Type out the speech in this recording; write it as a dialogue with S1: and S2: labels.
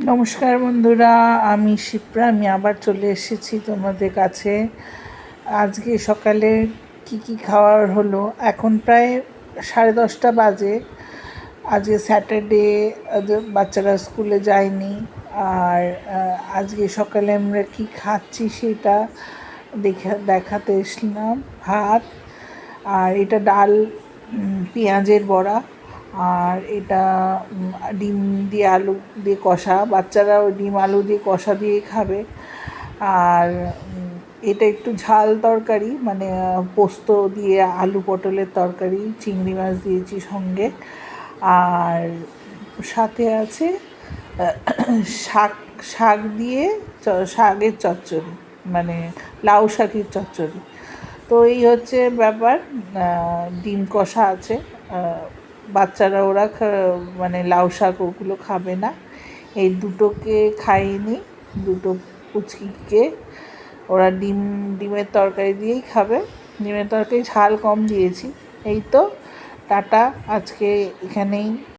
S1: নমস্কার বন্ধুরা, আমি শিপ্রা। আমি আবার চলে এসেছি তোমাদের কাছে। আজকে সকালে কি খাওয়ার হলো, এখন প্রায় 10:30 বাজে। আজকে স্যাটারডে, বাচ্চারা স্কুলে যায়নি। আর আজকে সকালে আমরা কি খাচ্ছি সেটা দেখাতে এসলাম। ভাত, আর এটা ডাল, পেঁয়াজের বড়া, আর এটা ডিম দিয়ে আলু দিয়ে কষা। বাচ্চারা ওই ডিম আলু দিয়ে কষা দিয়েই খাবে। আর এটা একটু ঝাল তরকারি, মানে পোস্ত দিয়ে আলু পটলের তরকারি, চিংড়ি মাছ দিয়েছি সঙ্গে। আর সাথে আছে শাক শাক দিয়ে শাকের চচ্চড়ি, মানে লাউ শাকের চচ্চড়ি। তো এই হচ্ছে ব্যাপার। ডিম কষা আছে। বাচ্চারা ওরা মানে লাউ শাক ওগুলো খাবে না। এই দুটোকে খাইনি, দুটো পুচকিকে। ওরা ডিমের তরকারি দিয়েই খাবে। ডিমের তরকারি ঝাল কম দিয়েছি। এই তো, টাটা, আজকে এখানেই।